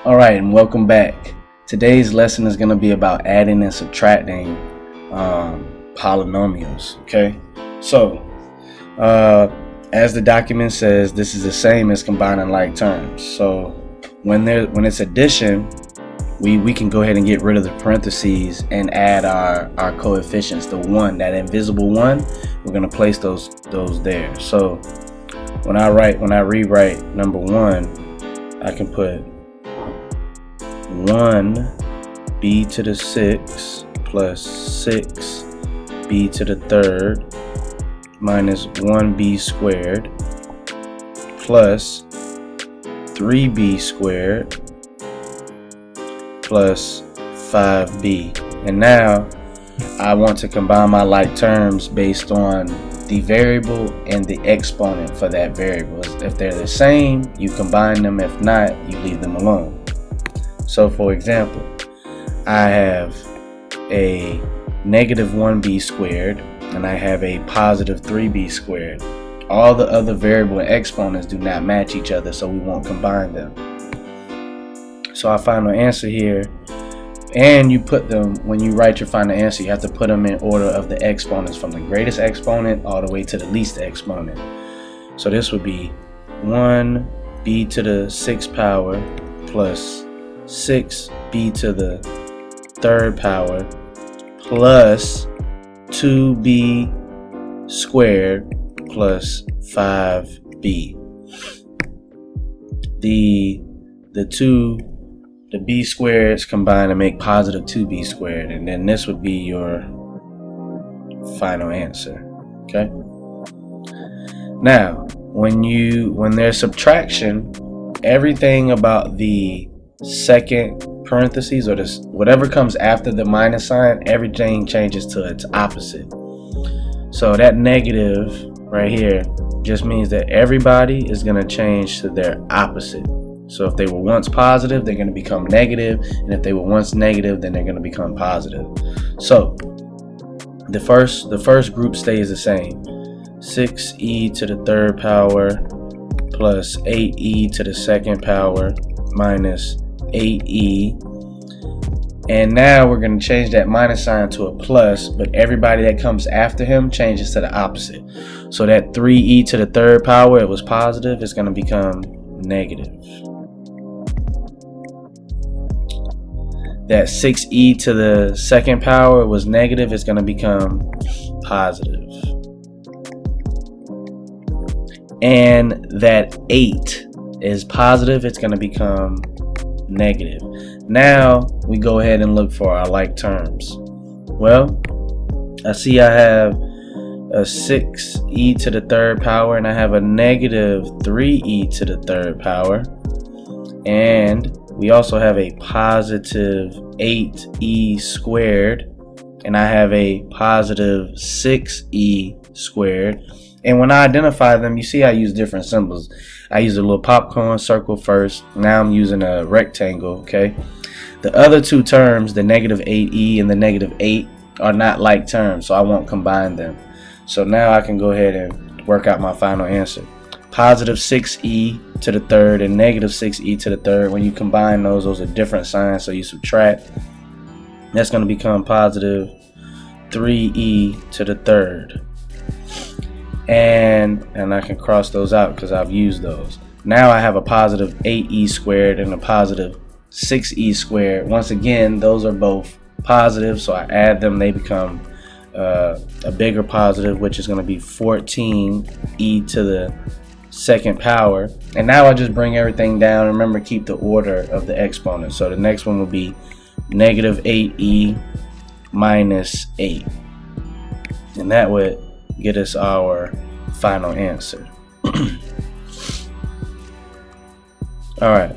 All right, and welcome back. Today's lesson is going to be about adding and subtracting polynomials. Okay, so as the document says, this is the same as combining like terms. So when it's addition, we can go ahead and get rid of the parentheses and add our coefficients. The one, that invisible one, we're going to place those there. So when I rewrite number 1, I can put 1b to the 6 plus 6b to the 3rd minus 1b squared plus 3b squared plus 5b. And now I want to combine my like terms based on the variable and the exponent for that variable. If they're the same, you combine them. If not, you leave them alone. So for example, I have a negative 1b squared and I have a positive 3b squared. All the other variable and exponents do not match each other, so we won't combine them. So our final answer here, and you put them, when you write your final answer, you have to put them in order of the exponents from the greatest exponent all the way to the least exponent. So this would be 1b to the 6th power plus 6b to the 3rd power plus 2b squared plus 5b. The b squareds combine to make positive 2b squared, and then this would be your final answer. Okay. Now, when there's subtraction, everything about the second parentheses or this whatever comes after the minus sign, everything changes to its opposite. So that negative right here just means that everybody is going to change to their opposite. So if they were once positive, they're going to become negative, and if they were once negative, then they're going to become positive. So the first group stays the same. 6e to the 3rd power plus 8e to the 2nd power minus 8e. And now we're going to change that minus sign to a plus, but everybody that comes after him changes to the opposite. So that 3e to the 3rd power, it was positive, it's going to become negative. That 6e to the 2nd power was negative, it's going to become positive. And that 8 is positive, it's going to become negative. Now we go ahead and look for our like terms. Well, I see I have a 6e to the 3rd power and I have a negative 3e to the 3rd power, and we also have a positive 8e squared and I have a positive 6e squared. And when I identify them, you see I use different symbols. I use a little popcorn circle first. Now I'm using a rectangle, okay? The other two terms, the negative 8e and the negative 8, are not like terms, so I won't combine them. So now I can go ahead and work out my final answer. Positive 6e to the 3rd and negative 6e to the 3rd. When you combine those are different signs, so you subtract. That's going to become positive 3e to the 3rd. And I can cross those out because I've used those. Now I have a positive 8e squared and a positive 6e squared. Once again, those are both positive, so I add them, they become a bigger positive, which is going to be 14e to the 2nd power. And now I just bring everything down. Remember, keep the order of the exponents. So the next one will be negative 8e minus 8, and that would get us our final answer. All right,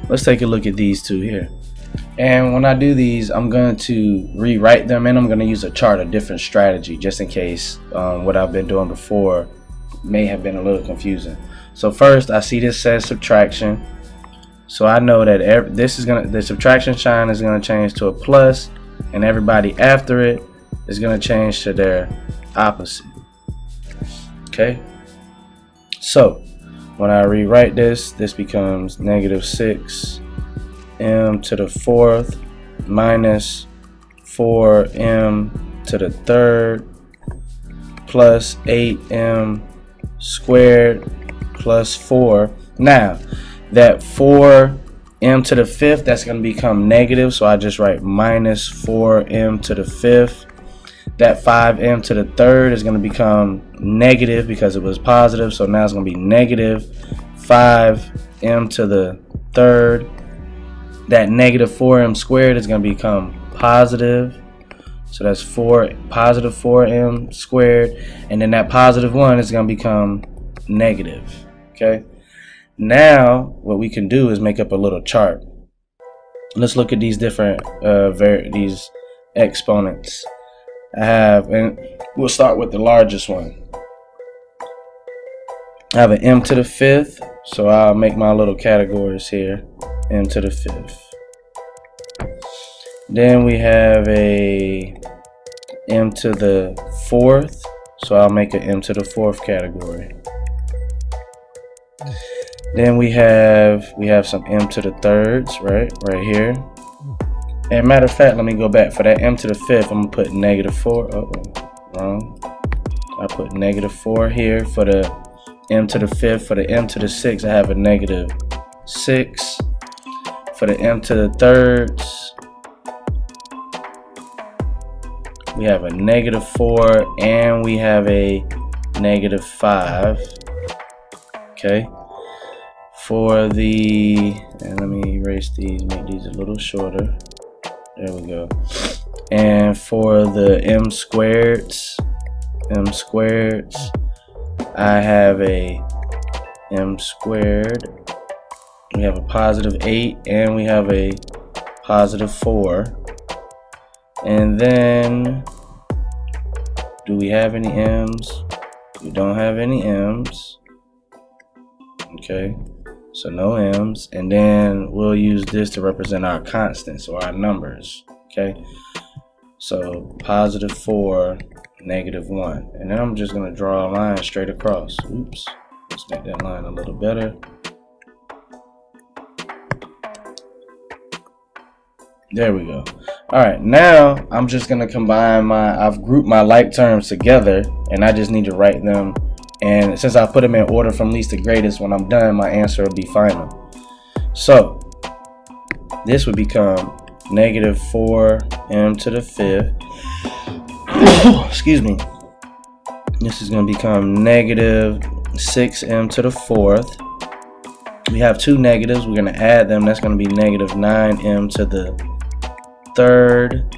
let's take a look at these two here. And when I do these, I'm going to rewrite them, and I'm going to use a chart, a different strategy, just in case what I've been doing before may have been a little confusing. So first, I see this says subtraction, so I know that the subtraction sign is going to change to a plus, and everybody after it is going to change to their opposite. Okay, so when I rewrite this, this becomes negative 6 m to the fourth minus 4m to the third plus 8m squared plus 4. Now that 4m to the fifth, that's going to become negative, so I just write minus 4m to the fifth. That 5m to the third is going to become negative because it was positive, so now it's going to be negative 5m to the third. That negative 4m squared is going to become positive, so that's positive 4m squared, and then that positive 1 is going to become negative. Okay, now what we can do is make up a little chart. Let's look at these different these exponents I have, and we'll start with the largest one. I have an m to the fifth, so I'll make my little categories here. M to the fifth. Then we have a m to the fourth, so I'll make an m to the fourth category. Then we have some m to the thirds, right here. And matter of fact, let me go back. For that m to the fifth, I'm gonna put negative 4. Wrong. I put negative 4 here for the m to the fifth. For the m to the sixth, I have a negative 6. For the m to the thirds, we have a negative 4 and we have a negative 5. Okay. For the, and let me erase these, make these a little shorter. There we go. And for the m squareds, I have a m squared. We have a positive 8 and we have a positive 4. And then, do we have any m's? We don't have any m's. Okay, so no m's. And then we'll use this to represent our constants or our numbers. Okay, so positive 4, negative 1. And then I'm just going to draw a line straight across. Oops, let's make that line a little better. There we go. Alright, now I'm just going to combine I've grouped my like terms together, and I just need to write them. And since I put them in order from least to greatest, when I'm done, my answer will be final. So this would become negative 4m to the fifth. Excuse me. This is going to become negative 6m to the fourth. We have two negatives. We're going to add them. That's going to be negative 9m to the third.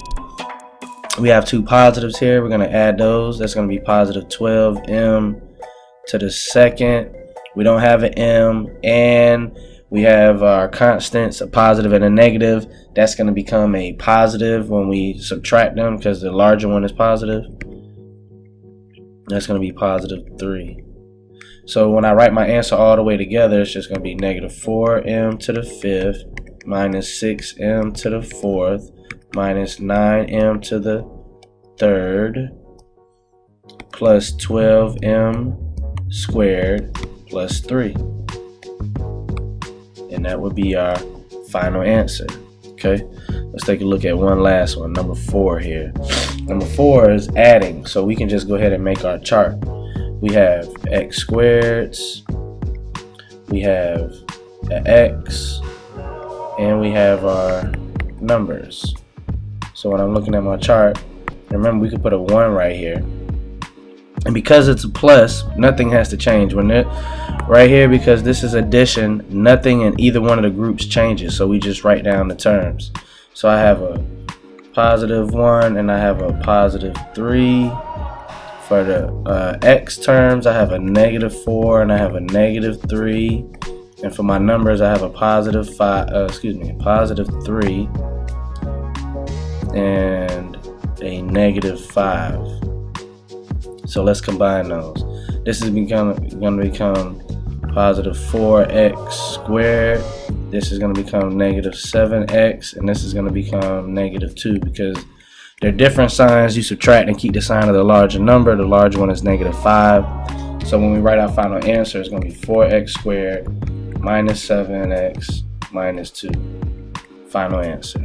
We have two positives here. We're going to add those. That's going to be positive 12m to the second. We don't have an m, and we have our constants, a positive and a negative. That's going to become a positive when we subtract them because the larger one is positive. That's going to be positive 3. So when I write my answer all the way together, it's just going to be negative 4m to the fifth minus 6m to the fourth minus 9m to the third plus 12m squared plus 3. And that would be our final answer. Okay, let's take a look at one last one, number 4 here. Number 4 is adding, so we can just go ahead and make our chart. We have x squareds, we have an x, and we have our numbers. So when I'm looking at my chart, remember we could put a 1 right here. And because it's a plus, nothing has to change. When it right here, because this is addition, nothing in either one of the groups changes. So we just write down the terms. So I have a positive 1 and I have a positive 3. For the x terms, I have a negative 4 and I have a negative 3. And for my numbers, I have a positive 5. Positive 3 and a negative 5. So let's combine those. This is going to become positive 4x squared. This is going to become negative 7x, and this is going to become negative 2 because they're different signs. You subtract and keep the sign of the larger number. The larger one is negative 5. So when we write our final answer, it's going to be 4x squared minus 7x minus 2. final answer.